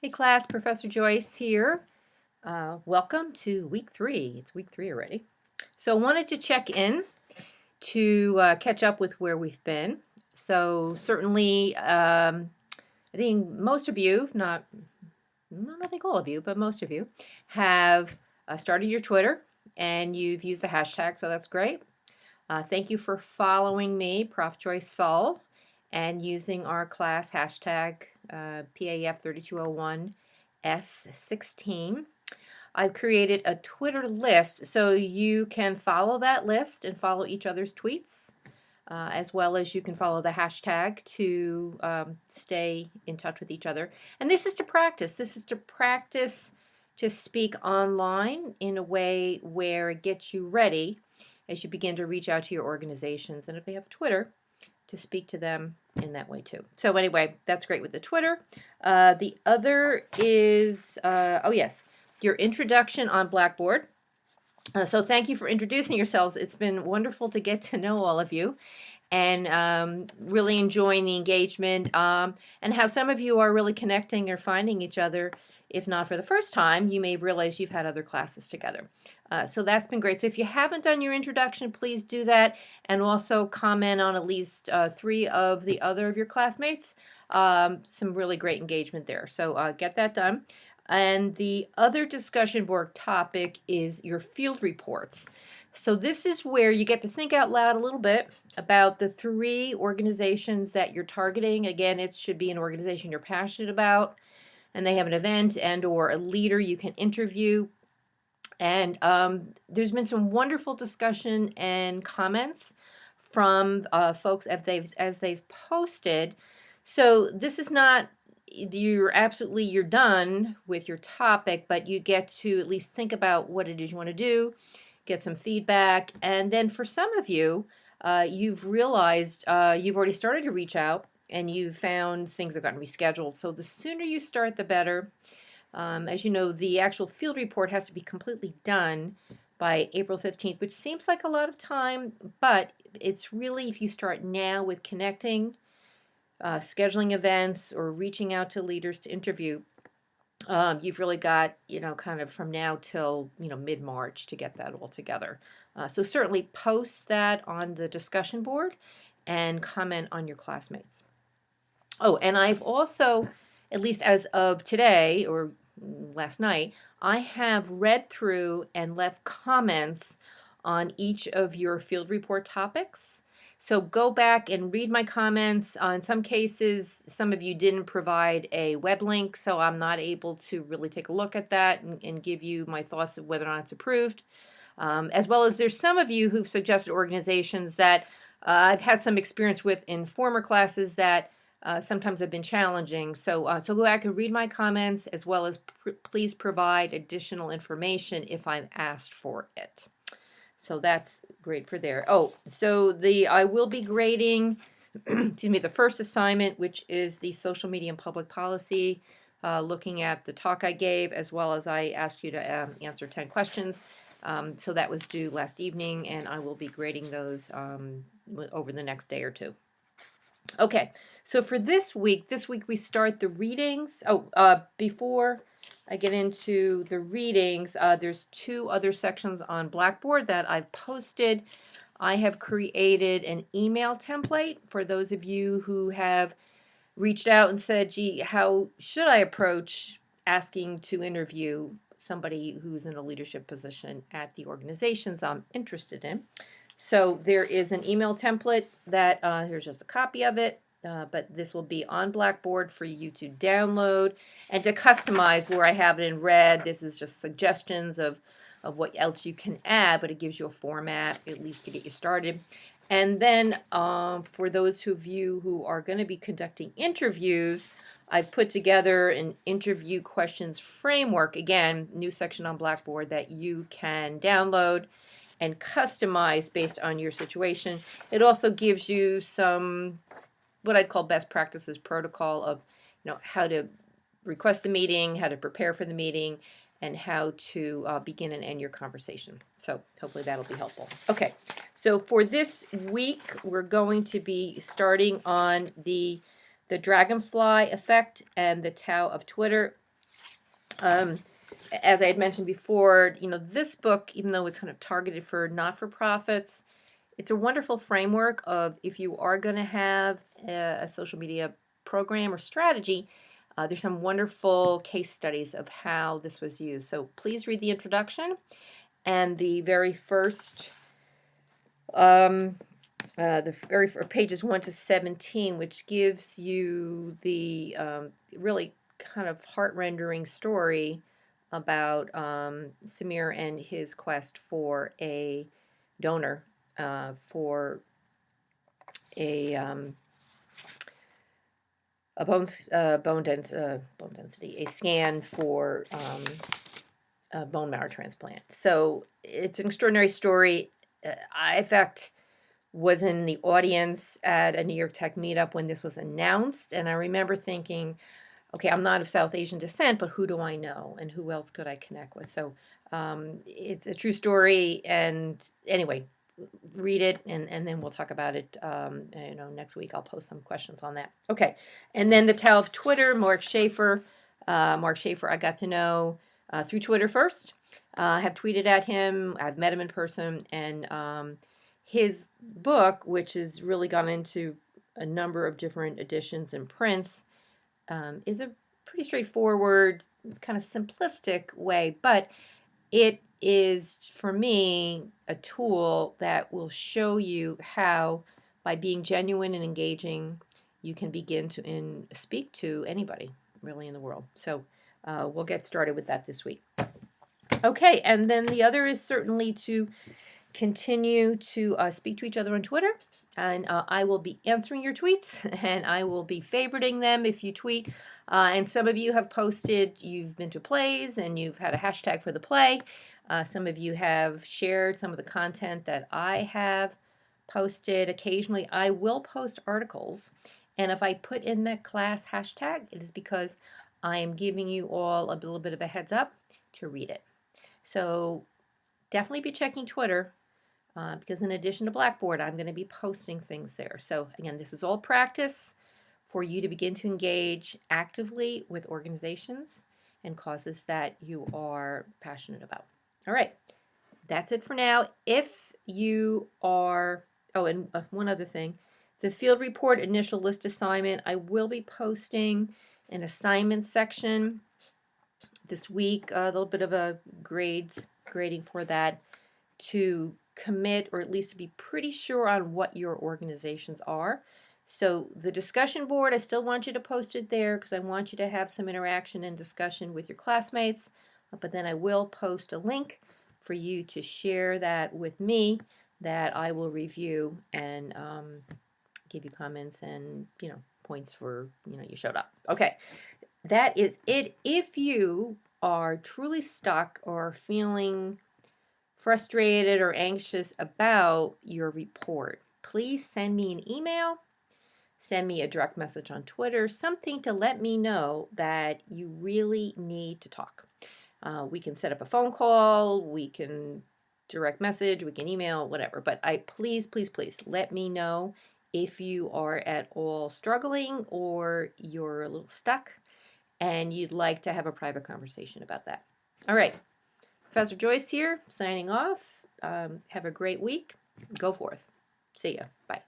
Hey class, Professor Joyce here. Welcome to week 3. It's week 3 already. So I wanted to check in to catch up with where we've been. So certainly, I think most of you, not I think all of you, but most of you, have started your Twitter and you've used the hashtag, so that's great. Thank you for following me, Prof. Joyce Sullivan, and using our class hashtag PAF 3201 S16. I've created a Twitter list so you can follow that list and follow each other's tweets, as well as you can follow the hashtag to stay in touch with each other. And this is to practice. This is to practice to speak online in a way where it gets you ready as you begin to reach out to your organizations. And if they have Twitter, to speak to them in that way too. So anyway, that's great with the Twitter. The other is, oh yes, your introduction on Blackboard. So thank you for introducing yourselves. It's been wonderful to get to know all of you and really enjoying the engagement and how some of you are really connecting or finding each other. If not for the first time, you may realize you've had other classes together. So that's been great. So if you haven't done your introduction, please do that, and also comment on at least 3 of the other of your classmates. Some really great engagement there. So get that done. And the other discussion board topic is your field reports. So this is where you get to think out loud a little bit about the 3 organizations that you're targeting. Again, it should be an organization you're passionate about, and they have an event and or a leader you can interview. And there's been some wonderful discussion and comments from folks as they've posted. So this is not you're done with your topic, but you get to at least think about what it is you want to do, get some feedback, and then for some of you, you've realized you've already started to reach out and you've found things have gotten rescheduled. So the sooner you start, the better. As you know, the actual field report has to be completely done by April 15th, which seems like a lot of time, but it's really, if you start now with connecting, scheduling events, or reaching out to leaders to interview, you've really got, kind of from now till, mid-March to get that all together. So certainly post that on the discussion board and comment on your classmates. Oh, and I've also, at least as of today or last night, I have read through and left comments on each of your field report topics. So go back and read my comments. In some cases, some of you didn't provide a web link, so I'm not able to really take a look at that and give you my thoughts of whether or not it's approved. As well as there's some of you who've suggested organizations that I've had some experience with in former classes that sometimes have been challenging. So go back and read my comments, as well as please provide additional information if I'm asked for it. So that's great for there. Oh, so I will be grading, excuse me, the first assignment, which is the social media and public policy, looking at the talk I gave, as well as I asked you to answer 10 questions. So that was due last evening, and I will be grading those over the next day or 2. Okay, so for this week we start the readings. Before I get into the readings, there's 2 other sections on Blackboard that I've posted. I have created an email template for those of you who have reached out and said, gee, how should I approach asking to interview somebody who's in a leadership position at the organizations I'm interested in. So there is an email template that, here's just a copy of it, but this will be on Blackboard for you to download and to customize where I have it in red. This is just suggestions of what else you can add, but it gives you a format, at least to get you started. And then for those of you who are going to be conducting interviews, I've put together an interview questions framework, again, new section on Blackboard that you can download and customize based on your situation. It also gives you some, what I'd call best practices protocol of, how to request a meeting, how to prepare for the meeting, and how to begin and end your conversation. So hopefully that'll be helpful. Okay, so for this week, we're going to be starting on the dragonfly effect and the Tao of Twitter. As I had mentioned before, this book, even though it's kind of targeted for not-for-profits, it's a wonderful framework of if you are going to have a social media program or strategy, there's some wonderful case studies of how this was used. So please read the introduction and the very first pages 1 to 17, which gives you the really kind of heart-rendering story about Samir and his quest for a donor for a bone density, a scan for a bone marrow transplant. So it's an extraordinary story. I, in fact, was in the audience at a New York Tech meetup when this was announced, and I remember thinking, okay, I'm not of South Asian descent, but who do I know, and who else could I connect with? So it's a true story, and anyway, read it, and then we'll talk about it. Next week I'll post some questions on that. Okay, and then the tale of Twitter, Mark Schaefer. Mark Schaefer, I got to know through Twitter first. I have tweeted at him. I've met him in person, and his book, which has really gone into a number of different editions and prints, is a pretty straightforward, kind of simplistic way, but it is, for me, a tool that will show you how, by being genuine and engaging, you can begin to speak to anybody, really, in the world. So we'll get started with that this week. Okay, and then the other is certainly to continue to speak to each other on Twitter. And I will be answering your tweets, and I will be favoriting them if you tweet. And some of you have posted, you've been to plays, and you've had a hashtag for the play. Some of you have shared some of the content that I have posted. Occasionally, I will post articles, and if I put in the class hashtag, it is because I am giving you all a little bit of a heads up to read it. So definitely be checking Twitter. Because in addition to Blackboard, I'm going to be posting things there. So again, this is all practice for you to begin to engage actively with organizations and causes that you are passionate about. All right, that's it for now. If you are, and one other thing, the field report initial list assignment, I will be posting an assignment section this week, a little bit of a grading for that, to commit, or at least to be pretty sure on what your organizations are. So the discussion board, I still want you to post it there because I want you to have some interaction and discussion with your classmates, but then I will post a link for you to share that with me that I will review and give you comments and points for you showed up. Okay, that is it. If you are truly stuck or feeling frustrated or anxious about your report, please send me an email, send me a direct message on Twitter, something to let me know that you really need to talk. We can set up a phone call, we can direct message, we can email, whatever. But please let me know if you are at all struggling or you're a little stuck and you'd like to have a private conversation about that. All right. Professor Joyce here, signing off. Have a great week. Go forth. See ya. Bye.